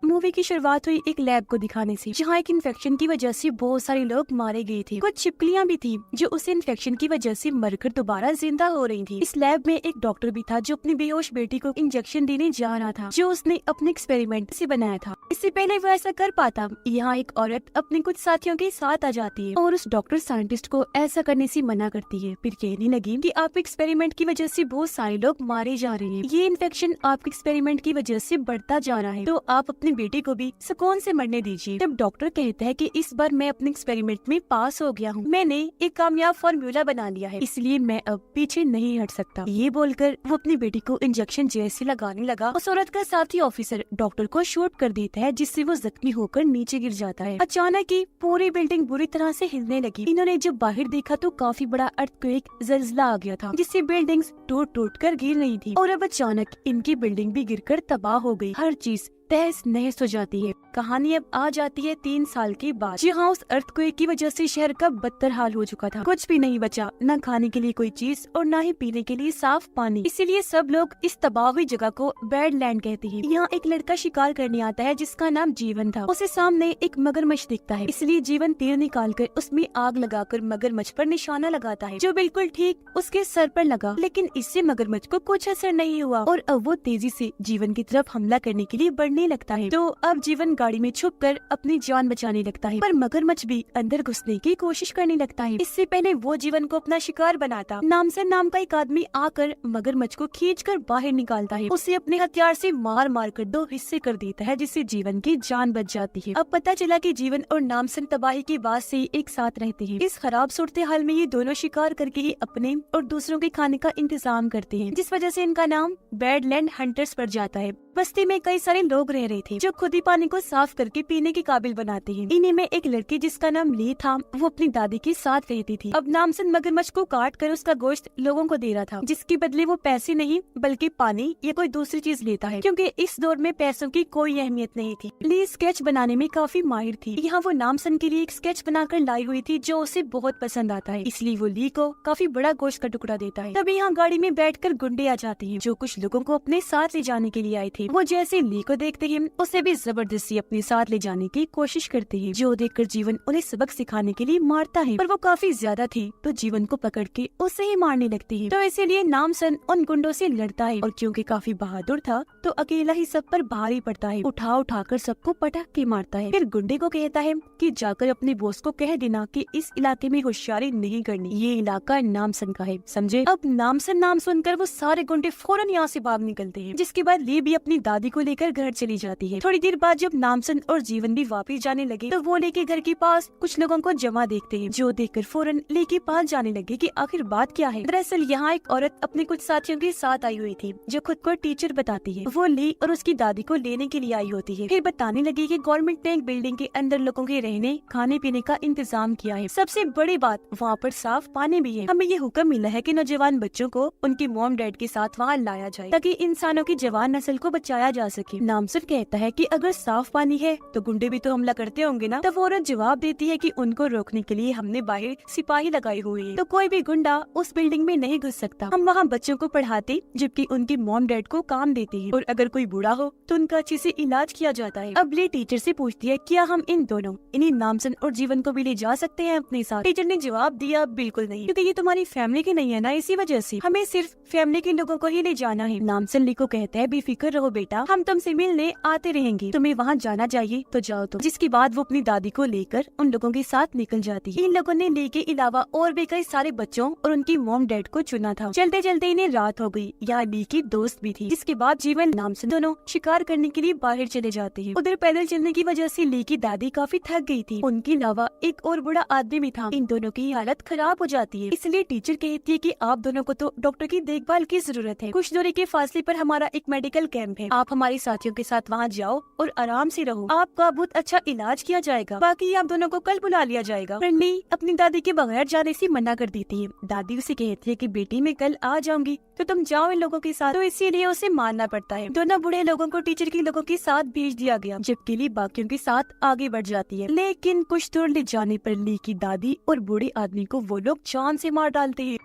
Movie की शुरुआत हुई एक लैब को दिखाने से, जहाँ एक इन्फेक्शन की वजह से बहुत सारे लोग मारे गए थे। कुछ छिपकलियाँ भी थी जो उस इन्फेक्शन की वजह से मरकर दोबारा जिंदा हो रही थी। इस लैब में एक डॉक्टर भी था जो अपनी बेहोश बेटी को इंजेक्शन देने जा रहा था, जो उसने अपने एक्सपेरिमेंट से बनाया था। इससे पहले वो ऐसा कर पाता, यहाँ एक औरत अपने कुछ साथियों के साथ आ जाती है और उस डॉक्टर साइंटिस्ट को ऐसा करने से मना करती है। फिर कहने लगी कि आप एक्सपेरिमेंट की वजह से बहुत सारे लोग मारे जा रहे हैं, ये इन्फेक्शन आपके एक्सपेरिमेंट की वजह से बढ़ता जा रहा है, तो आप अपनी बेटी को भी सुकून से मरने दीजिए। तब डॉक्टर कहता है कि इस बार मैं अपने एक्सपेरिमेंट में पास हो गया हूँ, मैंने एक कामयाब फॉर्मूला बना लिया है, इसलिए मैं अब पीछे नहीं हट सकता। ये बोलकर वो अपनी बेटी को इंजेक्शन जैसे लगाने लगा। उस औरत का साथी ऑफिसर डॉक्टर को शूट कर देता है, जिससे वो जख्मी होकर नीचे गिर जाता है। अचानक ही पूरी बिल्डिंग बुरी तरह से हिलने लगी। इन्होंने जब बाहर देखा तो काफी बड़ा अर्थक्वेक जल्जला आ गया था, जिससे बिल्डिंग्स टूट टूट कर गिर रही थी और अब अचानक इनकी बिल्डिंग भी गिरकर तबाह हो गई। हर चीज तहस नहस हो जाती है। कहानी अब आ जाती है 3 साल के बाद, जहाँ उस अर्थक्वेक की वजह से शहर का बदतर हाल हो चुका था। कुछ भी नहीं बचा, न खाने के लिए कोई चीज और न ही पीने के लिए साफ पानी। इसीलिए सब लोग इस तबाह हुई जगह को बैडलैंड कहते हैं। यहाँ एक लड़का शिकार करने आता है जिसका नाम जीवन था। उसे सामने एक मगरमच्छ दिखता है, इसलिए जीवन तीर निकाल कर उसमें आग लगाकर मगरमच्छ पर निशाना लगाता है, जो बिल्कुल ठीक उसके सर पर लगा। लेकिन इससे मगरमच्छ को कुछ असर नहीं हुआ और अब वो तेजी से जीवन की तरफ हमला करने के लिए बढ़ने लगता है। तो अब जीवन गाड़ी में छुपकर अपनी जान बचाने लगता है, पर मगरमच्छ भी अंदर घुसने की कोशिश करने लगता है। इससे पहले वो जीवन को अपना शिकार बनाता, नामसन नाम का एक आदमी आकर मगरमच्छ को खींचकर बाहर निकालता है। उसे अपने हथियार से मार मार कर 2 हिस्से कर देता है, जिससे जीवन की जान बच जाती है। अब पता चला कि जीवन और नामसन तबाही के बाद से एक साथ रहते हैं। इस खराब सूरत हाल में ये दोनों शिकार करके ही अपने और दूसरों के खाने का इंतजाम करते हैं, जिस वजह से इनका नाम बैडलैंड हंटर्स पड़ जाता है। बस्ती में कई सारे लोग रह रहे थे जो खुद ही पानी को साफ करके पीने के काबिल बनाते हैं। इन्हीं में एक लड़की जिसका नाम ली था, वो अपनी दादी के साथ रहती थी। अब नामसन मगरमच्छ को काट कर उसका गोश्त लोगों को दे रहा था, जिसके बदले वो पैसे नहीं बल्कि पानी या कोई दूसरी चीज लेता है, क्योंकि इस दौर में पैसों की कोई अहमियत नहीं थी। ली स्केच बनाने में काफी माहिर थी। यहाँ वो नामसन के लिए एक स्केच बनाकर लाई हुई थी जो उसे बहुत पसंद आता है, इसलिए वो ली को काफी बड़ा गोश्त का टुकड़ा देता है। तभी यहाँ गाड़ी में बैठकर गुंडे आ जाते हैं, जो कुछ लोगों को अपने साथ ले जाने के लिए आए थे। वो जैसे ली को देखते हैं उसे भी जबरदस्ती अपने साथ ले जाने की कोशिश करते हैं, जो देखकर जीवन उन्हें सबक सिखाने के लिए मारता है, पर वो काफी ज्यादा थी तो जीवन को पकड़ के उसे ही मारने लगती है। तो इसीलिए नामसन उन गुंडों से लड़ता है और क्योंकि काफी बहादुर था तो अकेला ही सब पर भारी पड़ता है, उठा उठा कर सबको पटक के मारता है। फिर गुंडे को कहता है कि जाकर अपने बॉस को कह देना कि इस इलाके में होशियारी नहीं करनी, ये इलाका नामसन का है, समझे। अब नामसन नाम सुनकर वो सारे गुंडे फौरन यहाँ से भाग निकलते हैं, जिसके बाद ली भी अपनी दादी को लेकर घर चली जाती है। थोड़ी देर बाद जब नामसन और जीवन भी वापस जाने लगे तो वो ली के घर के पास कुछ लोगों को जमा देखते हैं, जो देखकर फौरन ली के पास जाने लगे कि आखिर बात क्या है। दरअसल यहाँ एक औरत अपने कुछ साथियों के साथ आई हुई थी, जो खुद को टीचर बताती है। वो ली और उसकी दादी को लेने के लिए आई होती है। फिर बताने लगी कि गवर्नमेंट ने एक बिल्डिंग के अंदर लोगों के रहने खाने पीने का इंतजाम किया है। सबसे बड़ी बात, वहाँ पर साफ पानी भी है। हमें ये हुक्म मिला है कि नौजवान बच्चों को उनके मॉम डैड के साथ वहाँ लाया जाए, ताकि इंसानों की जवान नस्ल को बचाया जा सके। नामसन कहता है कि अगर साफ पानी है तो गुंडे भी तो हमला करते होंगे ना। तब वो औरत जवाब देती है कि उनको रोकने के लिए हमने बाहर सिपाही लगाए हुए हैं, तो कोई भी गुंडा उस बिल्डिंग में नहीं घुस सकता। हम वहाँ बच्चों को पढ़ाते जबकि उनकी मॉम डैड को काम देते हैं, और अगर कोई बूढ़ा हो तो उनका अच्छे से इलाज किया जाता है। अब ली टीचर से पूछती है क्या हम इन दोनों इन्हीं नामसन और जीवन को भी ले जा सकते हैं अपने साथ। टीचर ने जवाब दिया बिल्कुल नहीं, क्योंकि ये तुम्हारी फैमिली की नहीं है ना, इसी वजह से हमें सिर्फ फैमिली के लोगों को ही ले जाना है। नामसन ली को कहता है बेफिक्र रहो बेटा, हम तुमसे मिलने आते रहेंगे, तुम्हें वहाँ जाना चाहिए तो जाओ। तो जिसके बाद वो अपनी दादी को लेकर उन लोगों के साथ निकल जाती है। इन लोगों ने ली के अलावा और भी कई सारे बच्चों और उनकी मॉम डैड को चुना था। चलते चलते इन्हें रात हो गई। यहाँ ली की दोस्त भी थी, जिसके बाद जीवन नामसन दोनों शिकार करने के लिए बाहर चले जाते हैं। उधर पैदल चलने की वजह से ली की दादी काफी थक गई थी। उनके अलावा एक और बूढ़ा आदमी भी था। इन दोनों की हालत खराब हो जाती है, इसलिए टीचर कहती है कि आप दोनों को तो डॉक्टर की देखभाल की जरूरत है। कुछ दूरी के फासले पर हमारा एक मेडिकल कैंप है, आप हमारे साथियों के साथ वहाँ जाओ और आराम से रहो, आपका बहुत अच्छा इलाज किया जाएगा, बाकी आप दोनों को कल बुला लिया जाएगा। पर ली अपनी दादी के बगैर जाने से मना कर देती है। दादी उसे कहती है कि बेटी मैं कल आ जाऊंगी तो तुम जाओ इन लोगों के साथ, तो इसीलिए उसे मानना पड़ता है। दोनों बूढ़े लोगों को टीचर के लोगं के साथ भेज दिया गया, जबकि ली बाकियों के साथ आगे बढ़ जाती है। लेकिन कुछ दूर ले जाने पर ली की दादी और बूढ़े आदमी को वो लोग जान से मार डालते हैं।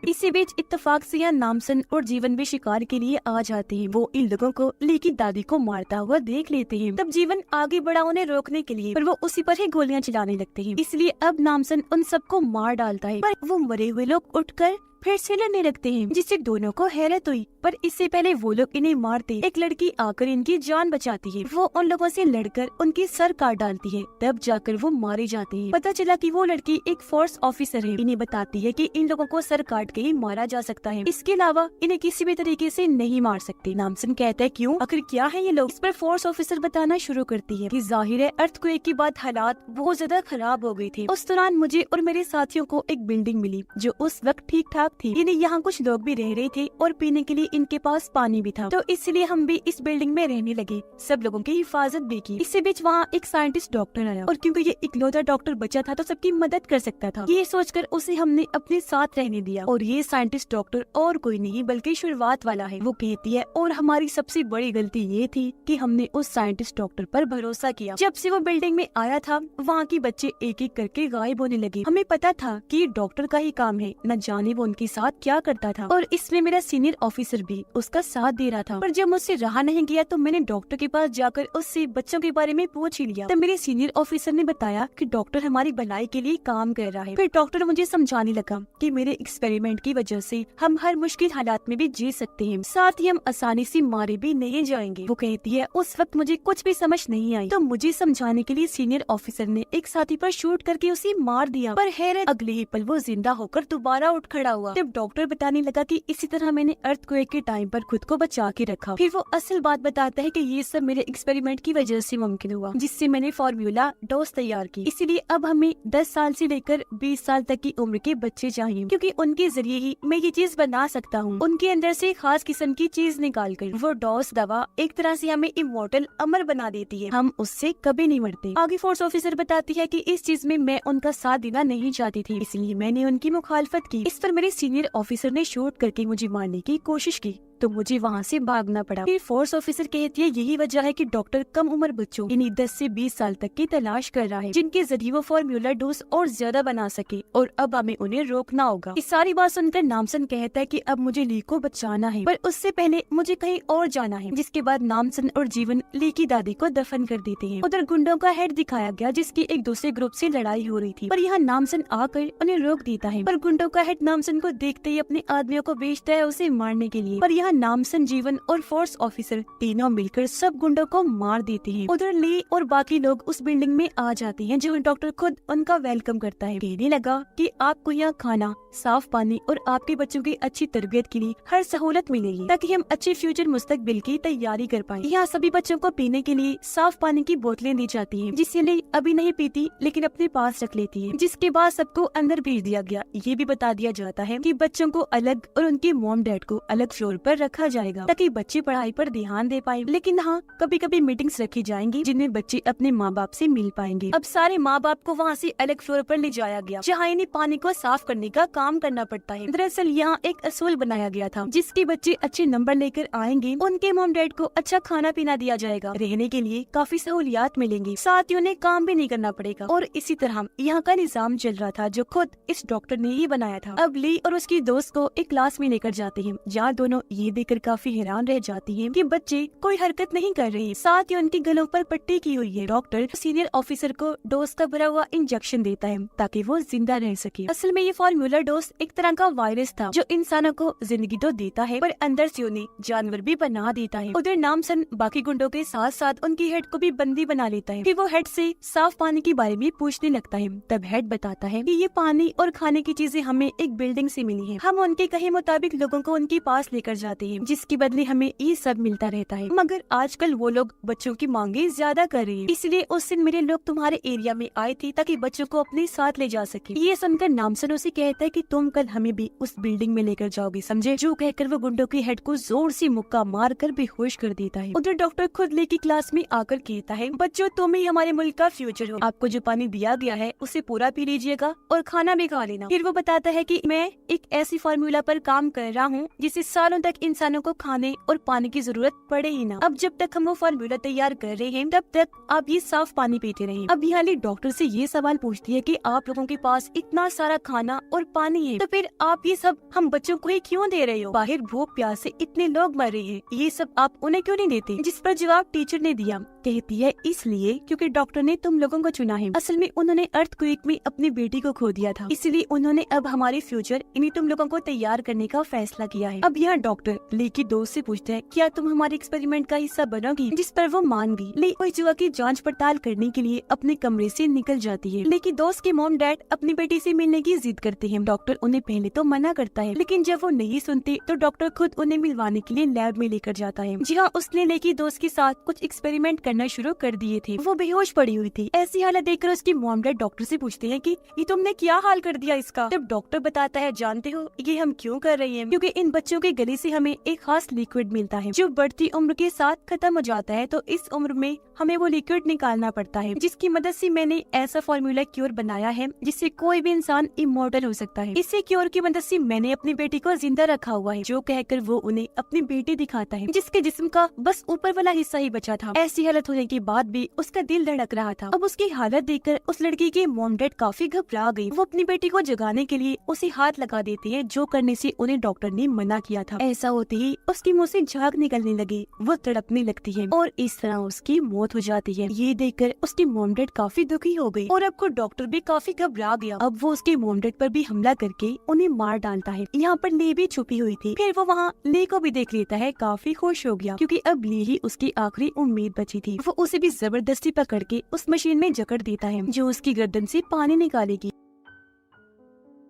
इसी बीच इत्तेफाक से यहाँ नामसन और जीवन भी शिकार के लिए आ जाते हैं। वो इन लोगों को ली की दादी को मारता हुआ देख लेते हैं। तब जीवन आगे बढ़ा उन्हें रोकने के लिए, पर वो उसी पर ही गोलियां चलाने लगते हैं। इसलिए अब नामसन उन सबको मार डालता है, पर वो मरे हुए लोग उठकर फिर से लड़ने लगते हैं, जिससे दोनों को हैरत हुई। पर इससे पहले वो लोग इन्हें मारते, एक लड़की आकर इनकी जान बचाती है। वो उन लोगों से लड़कर उनकी सर काट डालती है, तब जाकर वो मारे जाते हैं। पता चला कि वो लड़की एक फोर्स ऑफिसर है। इन्हें बताती है कि इन लोगों को सर काट के ही मारा जा सकता है, इसके अलावा इन्हें किसी भी तरीके से नहीं मार सकते। नामसन कहता है क्यों, आखिर क्या है ये लोग। इस पर फोर्स ऑफिसर बताना शुरू करती है कि जाहिर है अर्थक्वेक के बाद हालात बहुत ज्यादा खराब हो गए थे। उस दौरान मुझे और मेरे साथियों को एक बिल्डिंग मिली जो उस वक्त ठीक ठाक थी, यानी यहाँ कुछ लोग भी रह रहे थे और पीने के लिए इनके पास पानी भी था, तो इसलिए हम भी इस बिल्डिंग में रहने लगे। सब लोगों की हिफाजत भी की। इसी बीच वहाँ एक साइंटिस्ट डॉक्टर आया, और क्योंकि ये इकलौता डॉक्टर बचा था तो सबकी मदद कर सकता था। ये सोचकर उसे हमने अपने साथ रहने दिया। और ये साइंटिस्ट डॉक्टर और कोई नहीं बल्कि शुरुआत वाला है। वो कहती है और हमारी सबसे बड़ी गलती ये थी कि हमने उस साइंटिस्ट डॉक्टर पर भरोसा किया। जब से वो बिल्डिंग में आया था वहाँ के बच्चे एक एक करके गायब होने लगे। हमें पता था कि डॉक्टर का ही काम है, न जाने वो उनके साथ क्या करता था, और इसमें मेरा सीनियर ऑफिसर भी उसका साथ दे रहा था। पर जब मुझसे रहा नहीं गया तो मैंने डॉक्टर के पास जाकर उससे बच्चों के बारे में पूछ ही लिया। तब मेरे सीनियर ऑफिसर ने बताया कि डॉक्टर हमारी भलाई के लिए काम कर रहा है। फिर डॉक्टर मुझे समझाने लगा कि मेरे एक्सपेरिमेंट की वजह से हम हर मुश्किल हालात में भी जी सकते हैं, साथ ही हम आसानी से मारे भी नहीं जाएंगे। वो कहती है उस वक्त मुझे कुछ भी समझ नहीं आई, तो मुझे समझाने के लिए सीनियर ऑफिसर ने एक साथी पर शूट करके उसे मार दिया। पर हैरत, अगले ही पल वो जिंदा होकर दोबारा उठ खड़ा हुआ। तब डॉक्टर बताने लगा कि इसी तरह मैंने अर्थक्वेक के टाइम पर खुद को बचा के रखा। फिर वो असल बात बताता है कि ये सब मेरे एक्सपेरिमेंट की वजह से मुमकिन हुआ, जिससे मैंने फॉर्मूला डोज तैयार की। इसीलिए अब हमें 10 साल से लेकर 20 साल तक की उम्र के बच्चे चाहिए, क्योंकि उनके जरिए ही मैं ये चीज बना सकता हूँ। उनके अंदर से खास किस्म की चीज निकाल कर वो डोज दवा एक तरह से हमें इमोर्टल, अमर बना देती है। हम उससे कभी नहीं मरते। आगे फोर्स ऑफिसर बताती है कि इस चीज में मैं उनका साथ देना नहीं चाहती थी, इसलिए मैंने उनकी मुखालफत की। इस पर मेरे सीनियर ऑफिसर ने शूट करके मुझे मारने की कोशिश की, तो मुझे वहाँ से भागना पड़ा। फिर फोर्स ऑफिसर कहती है यही वजह है कि डॉक्टर कम उम्र बच्चों यानी 10 से 20 साल तक की तलाश कर रहा है, जिनके जरिए वो फॉर्मूला डोज और ज्यादा बना सके, और अब हमें उन्हें रोकना होगा। इस सारी बात सुनकर नामसन कहता है कि अब मुझे ली को बचाना है, पर उससे पहले मुझे कहीं और जाना है। जिसके बाद नामसन और जीवन ली की दादी को दफन कर देते हैं। उधर गुंडों का हेड दिखाया गया जिसकी एक दूसरे ग्रुप से लड़ाई हो रही थी, पर यहाँ नामसन आकर उन्हें रोक देता है। पर गुंडों का हेड नामसन को देखते ही अपने आदमियों को भेजता है उसे मारने के लिए। पर यहाँ नामसन, जीवन और फोर्स ऑफिसर तीनों मिलकर सब गुंडों को मार देते हैं। उधर ली और बाकी लोग उस बिल्डिंग में आ जाते हैं, जो डॉक्टर खुद उनका वेलकम करता है। कहने लगा कि आपको यहाँ खाना, साफ पानी और आपके बच्चों की अच्छी तरबियत के लिए हर सहूलत मिलेगी, ताकि हम अच्छे फ्यूचर मुस्तकबिल की तैयारी कर पाएं। यहाँ सभी बच्चों को पीने के लिए साफ पानी की बोतलें दी जाती हैं, जिसे ली अभी नहीं पीती लेकिन अपने पास रख लेती है। जिसके बाद सबको अंदर भेज दिया गया। ये भी बता दिया जाता है कि बच्चों को अलग और उनके मॉम डैड को अलग फ्लोर पर रखा जाएगा, ताकि बच्चे पढ़ाई पर ध्यान दे पाए। लेकिन हाँ, कभी कभी मीटिंग्स रखी जाएंगी जिनमें बच्चे अपने माँ बाप से मिल पाएंगे। अब सारे माँ बाप को वहाँ से अलग फ्लोर पर ले जाया गया, जहाँ इन्हें पानी को साफ करने का काम करना पड़ता है। दरअसल यहाँ एक असूल बनाया गया था, जिसके बच्चे अच्छे नंबर लेकर आएंगे उनके मॉम डैड को अच्छा खाना पीना दिया जाएगा, रहने के लिए काफी सहूलियात मिलेंगी, साथ ही उन्हें काम भी नहीं करना पड़ेगा। और इसी तरह यहाँ का निजाम चल रहा था, जो खुद इस डॉक्टर ने ही बनाया था। अब ली और उसकी दोस्त को एक क्लास में लेकर जाते हैं, जहाँ दोनों ये देखकर काफी हैरान रह जाती हैं कि बच्चे कोई हरकत नहीं कर रहे, साथ ही उनके गलों पर पट्टी की हुई है। डॉक्टर सीनियर ऑफिसर को डोज का भरा हुआ इंजेक्शन देता है ताकि वो जिंदा रह सके। असल में ये फॉर्मूला डोज एक तरह का वायरस था, जो इंसानों को जिंदगी तो देता है पर अंदर से उन्हें जानवर भी बना देता है। उधर नामसन बाकी गुंडों के साथ साथ उनकी हेड को भी बंदी बना लेता है। फिर वो हेड से साफ पानी के बारे में पूछने लगता है। तब हेड बताता है कि ये पानी और खाने की चीजें हमें एक बिल्डिंग से मिली है, हम उनके कहे मुताबिक लोगों को उनके पास लेकर जाते हैं, जिसके बदले हमें ये सब मिलता रहता है। मगर आजकल वो लोग बच्चों की मांगे ज्यादा कर रहे हैं, इसलिए उस दिन मेरे लोग तुम्हारे एरिया में आए थे ताकि बच्चों को अपने साथ ले जा सके। ये सुनकर नामसन उसे कहता है कि तुम कल हमें भी उस बिल्डिंग में लेकर जाओगे, समझे? जो कहकर वो गुंडों के हेड को जोर से मुक्का मार कर बेहोश कर देता है। उधर डॉक्टर खुद लेकी क्लास में आकर कहता है, बच्चों तुम ही हमारे मुल्क का फ्यूचर हो, आपको जो पानी दिया गया है उसे पूरा पी लीजिएगा और खाना भी खा लेना। फिर वो बताता है कि मैं एक ऐसी फार्मूला पर काम कर रहा हूँ जिससे सालों तक इंसानों को खाने और पानी की जरूरत पड़े ही ना। अब जब तक हम वो फार्मूला तैयार कर रहे हैं तब तक आप ये साफ पानी पीते रहें। अब यहाँ डॉक्टर से ये सवाल पूछती है कि आप लोगों के पास इतना सारा खाना और पानी पानी है, तो फिर आप ये सब हम बच्चों को ही क्यों दे रहे हो? बाहर भूख प्यास से इतने लोग मर रहे हैं, ये सब आप उन्हें क्यों नहीं देते? जिस पर जवाब टीचर ने दिया, कहती है इसलिए क्योंकि डॉक्टर ने तुम लोगों को चुना है। असल में उन्होंने अर्थक्वेक में अपनी बेटी को खो दिया था, इसलिए उन्होंने अब हमारे फ्यूचर इन्हीं तुम लोगों को तैयार करने का फैसला किया है। अब यहाँ डॉक्टर ली की दोस्त से पूछता है, क्या तुम हमारे एक्सपेरिमेंट का हिस्सा बनोगी? जिस पर वो मान गई। ली कोई जुआ की जांच पड़ताल करने के लिए अपने कमरे से निकल जाती है। ली की दोस्त के मॉम डैड अपनी बेटी से मिलने की जिद करते हैं। डॉक्टर उन्हें पहले तो मना करता है, लेकिन जब वो नहीं सुनते तो डॉक्टर खुद उन्हें मिलवाने के लिए लैब में लेकर जाता है, जहाँ उसने ली की दोस्त के साथ कुछ एक्सपेरिमेंट करना शुरू कर दिए थे। वो बेहोश पड़ी हुई थी। ऐसी हालत देखकर उसकी मॉम डैड डॉक्टर से पूछते हैं कि ये तुमने क्या हाल कर दिया इसका? तब डॉक्टर बताता है, जानते हो ये हम क्यों कर रहे हैं? क्योंकि इन बच्चों के गले से हमें एक खास लिक्विड मिलता है जो बढ़ती उम्र के साथ खत्म हो जाता है, तो इस उम्र में हमें वो लिक्विड निकालना पड़ता है, जिसकी मदद से मैंने ऐसा फॉर्मूला क्योर बनाया है जिससे कोई भी इंसान इमॉर्टल हो सकता है। इसी क्योर की मदद से मैंने अपनी बेटी को जिंदा रखा हुआ है। जो कहकर वो उन्हें अपनी बेटी दिखाता है, जिसके जिस्म का बस ऊपर वाला हिस्सा ही बचा था। ऐसी हालत होने के बाद भी उसका दिल धड़क रहा था। अब उसकी हालत देखकर उस लड़की के मॉम डैड काफी घबरा गई। वो अपनी बेटी को जगाने के लिए उसे हाथ लगा देती है, जो करने से उन्हें डॉक्टर ने मना किया था। ऐसा होते ही उसके मुंह से झाग निकलने लगी, वो तड़पने लगती है और इस तरह उसकी मौत हो जाती है। ये देखकर उसकी मॉम डैड काफी दुखी हो गई और अब खुद डॉक्टर भी काफी घबरा गया। अब वो उसके मॉम डैड पर भी हमला करके उन्हें मार डालता है। यहाँ पर ली भी छुपी हुई थी। फिर वो वहाँ ली को भी देख लेता है, काफी खुश हो गया क्योंकि अब ली ही उसकी आखिरी उम्मीद बची थी। वो उसे भी जबरदस्ती पकड़ के उस मशीन में जकड़ देता है जो उसकी गर्दन से पानी निकालेगी।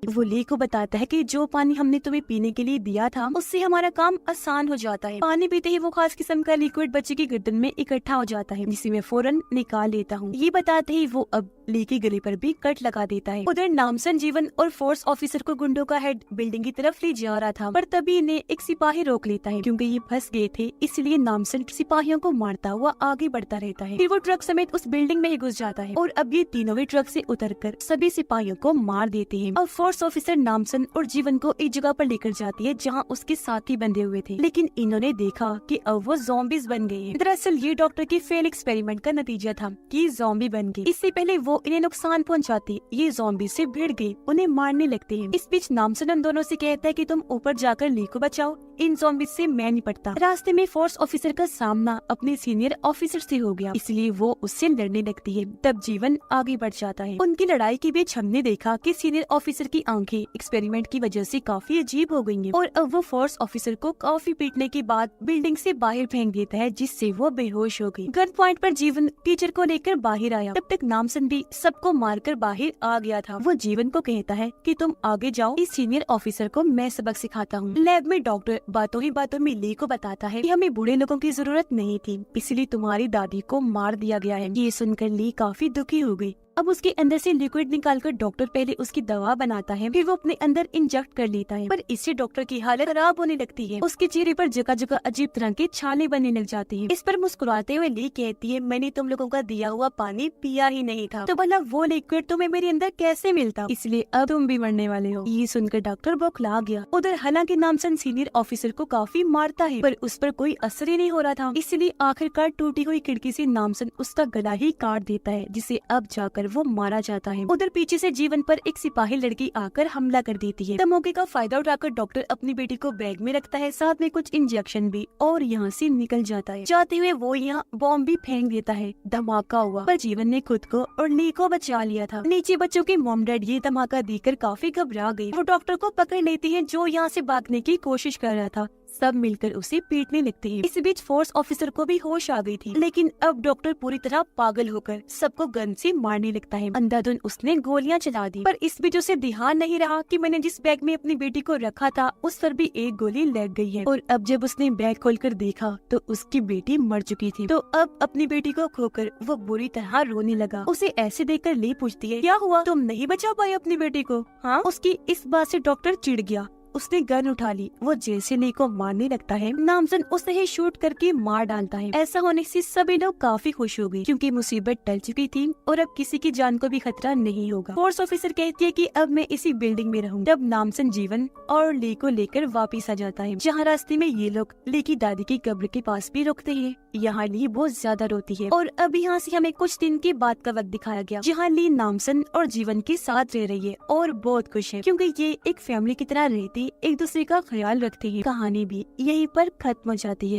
वो ली को बताता है कि जो पानी हमने तुम्हें पीने के लिए दिया था उससे हमारा काम आसान हो जाता है। पानी पीते ही वो खास किस्म का लिक्विड बच्चे की गर्दन में इकट्ठा हो जाता है, जिसे मैं फौरन निकाल लेता हूँ। ये बताते ही वो अब ली के गले पर भी कट लगा देता है। उधर नामसन जीवन और फोर्स ऑफिसर को गुंडों का हेड बिल्डिंग की तरफ ले जा रहा था, पर तभी इन्हें एक सिपाही रोक लेता है। क्योंकि ये फंस गए थे, इसलिए नामसन सिपाहियों को मारता हुआ आगे बढ़ता रहता है। फिर वो ट्रक समेत उस बिल्डिंग में ही घुस जाता है और अब ये तीनों भी ट्रक से उतरकर सभी सिपाहियों को मार देते हैं। अब फोर्स ऑफिसर नामसन और जीवन को एक जगह पर लेकर जाती है जहाँ उसके साथी बंधे हुए थे, लेकिन इन्होंने देखा कि अब वो ज़ॉम्बीज बन गए हैं। दरअसल ये डॉक्टर के फेल एक्सपेरिमेंट का नतीजा था कि ज़ॉम्बी बन गए। इससे पहले वो इन्हें नुकसान पहुंचाती, ये ज़ॉम्बी से भिड़ गई, उन्हें मारने लगते हैं। इस बीच नामसन उन दोनों से कहता है कि तुम ऊपर जाकर ली को बचाओ, इन ज़ॉम्बीज से मैं निपटता। रास्ते में फोर्स ऑफिसर का सामना अपने सीनियर ऑफिसर से हो गया, इसलिए वो उससे लड़ने लगती है। तब जीवन आगे बढ़ जाता है। उनकी लड़ाई के बीच हमने देखा कि सीनियर ऑफिसर की आंखें एक्सपेरिमेंट की वजह से काफी अजीब हो गई हैं और अब वो फोर्स ऑफिसर को काफी पीटने के बाद बिल्डिंग से बाहर फेंक देता है, जिससे वो बेहोश हो गई। गन पॉइंट पर जीवन टीचर को लेकर बाहर आया। तब तक नामसन भी सबको मारकर बाहर आ गया था। वो जीवन को कहता है कि तुम आगे जाओ, इस सीनियर ऑफिसर को मैं सबक सिखाता हूँ। लैब में डॉक्टर बातों ही बातों में ली को बताता है कि हमें बूढ़े लोगों की जरूरत नहीं थी, इसलिए तुम्हारी दादी को मार दिया गया है। ये सुनकर ली काफी दुखी हो गई। अब उसके अंदर से लिक्विड निकालकर डॉक्टर पहले उसकी दवा बनाता है, फिर वो अपने अंदर इंजेक्ट कर लेता है, पर इससे डॉक्टर की हालत खराब होने लगती है। उसके चेहरे पर जगह जगह अजीब तरह के छाले बनने लग जाते हैं। इस पर मुस्कुराते हुए ली कहती है, मैंने तुम लोगों का दिया हुआ पानी पिया ही नहीं था, तो भला वो लिक्विड तुम्हें मेरे अंदर कैसे मिलता? इसलिए अब तुम भी मरने वाले हो। ये सुनकर डॉक्टर बौखला गया। उधर हालांकि नामसन सीनियर ऑफिसर को काफी मारता है, पर उस पर कोई असर ही नहीं हो रहा था, इसलिए आखिरकार टूटी हुई खिड़की से नामसन उसका गला ही काट देता है, जिसे अब जाकर वो मारा जाता है। उधर पीछे से जीवन पर एक सिपाही लड़की आकर हमला कर देती है। तब मौके का फायदा उठाकर डॉक्टर अपनी बेटी को बैग में रखता है, साथ में कुछ इंजेक्शन भी, और यहाँ से निकल जाता है। जाते हुए वो यहाँ बॉम्ब भी फेंक देता है। धमाका हुआ, पर जीवन ने खुद को और ली को बचा लिया था। नीचे बच्चों के मॉम डैड ये धमाका देखकर काफी घबरा गए। वो डॉक्टर को पकड़ लेते हैं जो यहाँ से भागने की कोशिश कर रहा था। सब मिलकर उसे पीटने लगते हैं। इस बीच फोर्स ऑफिसर को भी होश आ गई थी, लेकिन अब डॉक्टर पूरी तरह पागल होकर सबको गन से मारने लगता है। अंधाधुन उसने गोलियां चला दी, पर इस बीच उसे ध्यान नहीं रहा कि मैंने जिस बैग में अपनी बेटी को रखा था उस पर भी एक गोली लग गई है। और अब जब उसने बैग खोलकर देखा तो उसकी बेटी मर चुकी थी। तो अब अपनी बेटी को खोकर वो बुरी तरह रोने लगा। उसे ऐसे देखकर ली पूछती है, क्या हुआ, तुम नहीं बचा पाए अपनी बेटी को? हाँ, उसकी इस बात से डॉक्टर चिढ़ गया। उसने गन उठा ली। वो जैसे ली को मारने लगता है, नामसन उसे ही शूट करके मार डालता है। ऐसा होने से सभी लोग काफी खुश हो गए क्योंकि मुसीबत टल चुकी थी और अब किसी की जान को भी खतरा नहीं होगा। फोर्स ऑफिसर कहती है कि अब मैं इसी बिल्डिंग में रहूं। तब नामसन जीवन और ली को लेकर वापिस आ जाता है, जहाँ रास्ते में ये लोग ली की दादी की कब्र के पास भी रुकते हैं। यहाँ ली बहुत ज्यादा रोती है और अब यहाँ से हमें कुछ दिन के बाद का वक्त दिखाया गया, जहाँ ली नामसन और जीवन के साथ रह रही है और बहुत खुश है क्योंकि ये एक फैमिली की तरह रहती, एक दूसरे का ख्याल रखती है। कहानी भी यहीं पर खत्म हो जाती है।